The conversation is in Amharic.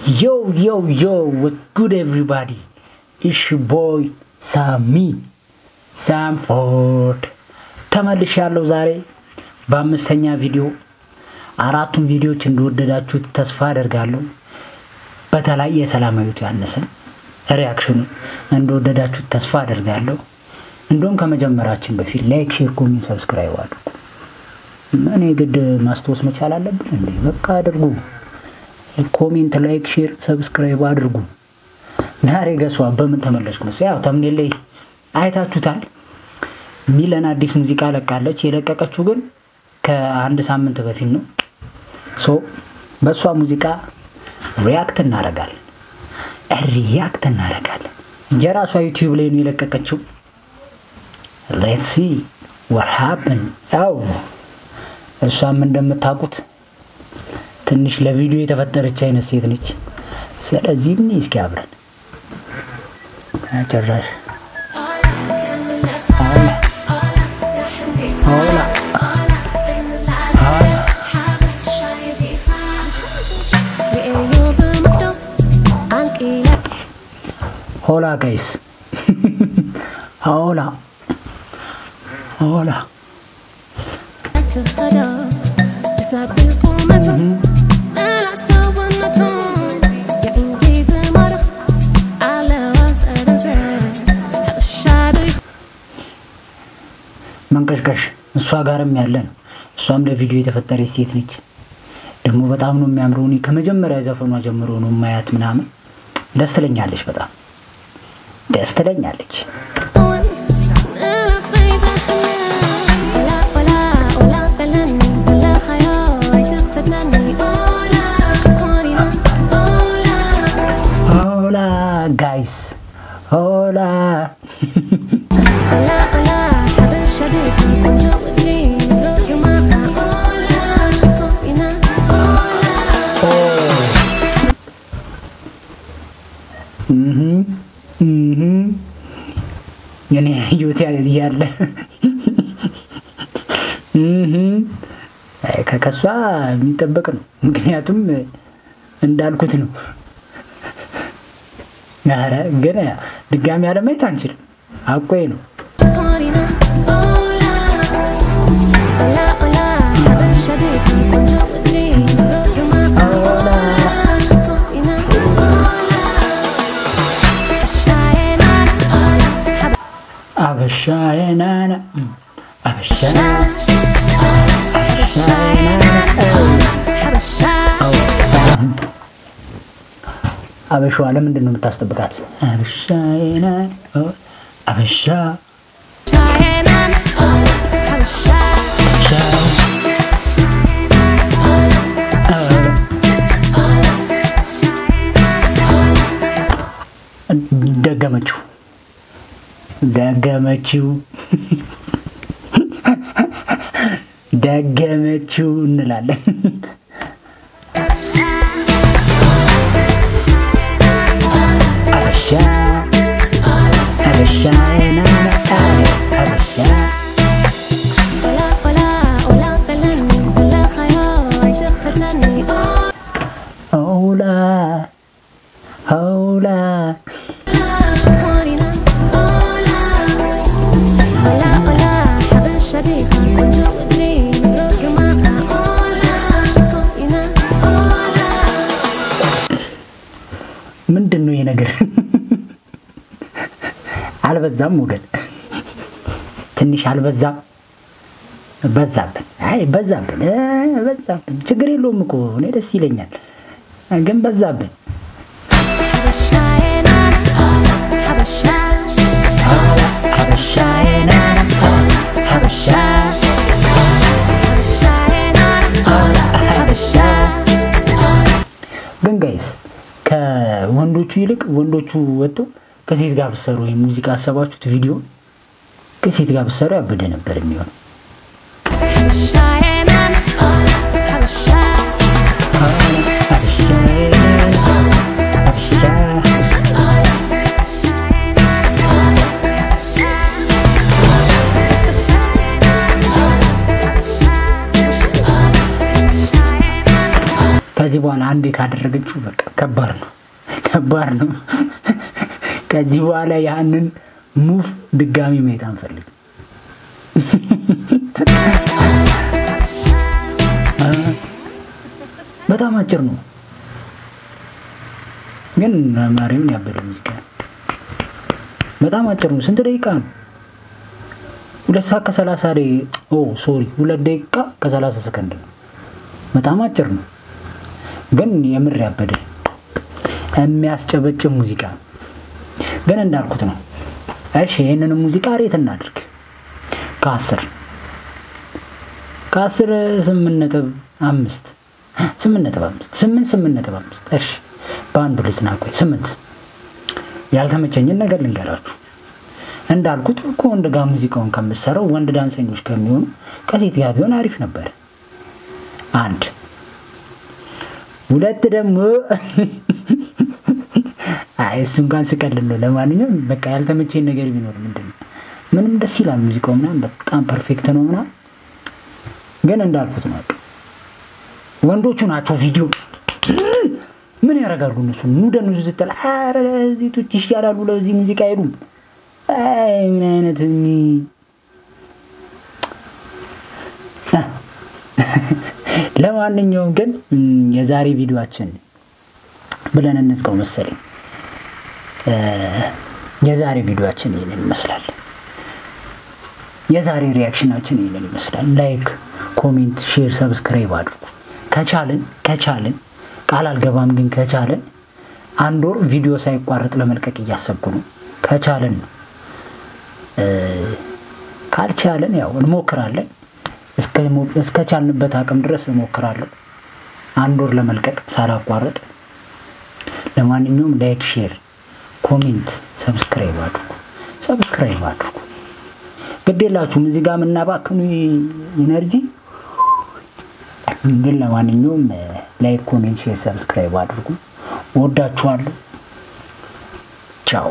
Yo, what's good everybody? It's your boy Sammy Samford. ተመልሻለሁ ዛሬ በአምስተኛ ቪዲዮ አራቱን ቪዲዮዎች እንደወደዳችሁ ተስፋ አደርጋለሁ። በተለይ የሰላማዊቱ ያነሰ ሪአክሽን እንደወደዳችሁ ተስፋ አደርጋለሁ። እንደውም ከመጀመራችን በፊት ላይክ፣ ሼር፣ ኮሜንት፣ ሰብስክራይብ አድርጉ። እኔ ግድ ማስታወስ መቻል አለብን እንዴ? በቃ አድርጉ። ኮሜንት፣ ላይክ፣ ሼር፣ ሰብስክራይብ አድርጉ። ዛሬ ገሷ በምን ተመለስኩ ነው? ያው ተምኔል ላይ አይታችሁታል። ሚለን አዲስ ሙዚቃ ለቃለች። የለቀቀችው ግን ከአንድ ሳምንት በፊት ነው። በሷ ሙዚቃ ሪአክት እናደርጋለን። የራሷ ዩቲዩብ ላይ ነው የለቀቀችው። Let's see what happened. እሷም እንደምታውቁት ትንሽ ለቪዲዮ የተፈጠረች አይነት ሴት ነች። ስለዚህ እስኪ አብረን አጨራሽ Hola guys. Hola. መንቀሽቀሽ እሷ ጋርም ያለ ነው። እሷም ለቪዲዮ የተፈጠረች ሴት ነች። ደግሞ በጣም ነው የሚያምረው። እኔ ከመጀመሪያ ዘፈኗ ጀምሮ ነው ማያት ምናምን ደስ ትለኛለች። በጣም ደስ ትለኛለች። Hola guys. Hola. የኔ ዩቲ ያለ ከከሷ የሚጠበቅ ነው። ምክንያቱም እንዳልኩት ነው። ናራ ግን ድጋሚ አለማየት አንችልም። አቆይ ነው Abashayana Abashwa ለምንድን ነው የምታስጠብቃት? አበሻዬና አበሻ ደገመችው እንላለን። አበሻ ምንድነው ይሄ ነገር? አልበዛም ወገን? ትንሽ አልበዛም? በዛብን። በዛብን። ችግር የለውም እኮ እኔ ደስ ይለኛል። ግን በዛብን። ግን ጋይስ ከወንዶቹ ይልቅ ወንዶቹ ወጥቶ ከሴት ጋር በሰሩ ሙዚቃ አሰባችሁት ቪዲዮ ከሴት ጋር በሰሩ ያበደ ነበር የሚሆነው። ከዚህ በኋላ አንዴ ካደረገችው በቃ ከባድ ነው ከዚህ በኋላ ያንን ሙቭ ድጋሚ ማየት አንፈልግ በጣም አጭር ነው ግን ማሪውን ያበደ ሙዚቃ በጣም አጭር ነው ስንት ደቂቃ ነው 2 ሰዓት ከ30 ደቂቃ 2 ደቂቃ ከ30 ሰከንድ ነው በጣም አጭር ነው ግን የምር ያበደ የሚያስጨበጭብ ሙዚቃ ግን እንዳልኩት ነው እሺ ይሄንን ሙዚቃ ሬት እናድርግ ከ10 8.5 እሺ ባንዱ ልጽናቆይ 8 ያልተመቸኝን ነገር ልንገራችሁ እንዳልኩት እኮ እንደጋ ሙዚቃውን ከምሰራው ወንድ ዳንሰኞች ከሚሆኑ ከሴት ጋር ቢሆን አሪፍ ነበር አንድ ሁለት ደግሞ እሱን ጋር ስቀልል ነው ለማንኛውም በቃ ያልተመቸኝ ነገር ቢኖር ምንም ደስ ይላል ሙዚቃው ምናምን በጣም ፐርፌክት ነው ምናምን ግን እንዳልኩት ነው ወንዶቹ ናቸው ቪዲዮ ምን ያረጋሉ እነሱ ኑደኑ ዝተል አረ ዚቶች ይሻላሉ ለዚህ ሙዚቃ አይሉም ምን አይነት ለማንኛውም ግን የዛሬ ቪዲዮአችን ብለን እንዝጋው መሰለኝ የዛሬ ቪዲዮአችን ይሄንን ይመስላል የዛሬ ሪአክሽናችን ይሄንን ይመስላል ላይክ ኮሜንት ሼር ሰብስክራይብ አድርጉ ከቻልን ቃል አልገባም ግን ከቻልን አንድ ወር ቪዲዮ ሳይቋረጥ ለመልቀቅ እያሰብኩ ነው ከቻልን ካልቻልን ያው እንሞክራለን እስከቻልንበት አቅም ድረስ እንሞክራለን አንድ ወር ለመልቀቅ ሳላቋረጥ ለማንኛውም ላይክ ሼር ኮሜንት ሰብስክራይብ አድርጉ ግዴላችሁም እዚህ ጋር ምናባክኑ ኢነርጂ ግን ለማንኛውም ላይክ ኮሜንት ሼር ሰብስክራይብ አድርጉ ወዳችኋለሁ ቻው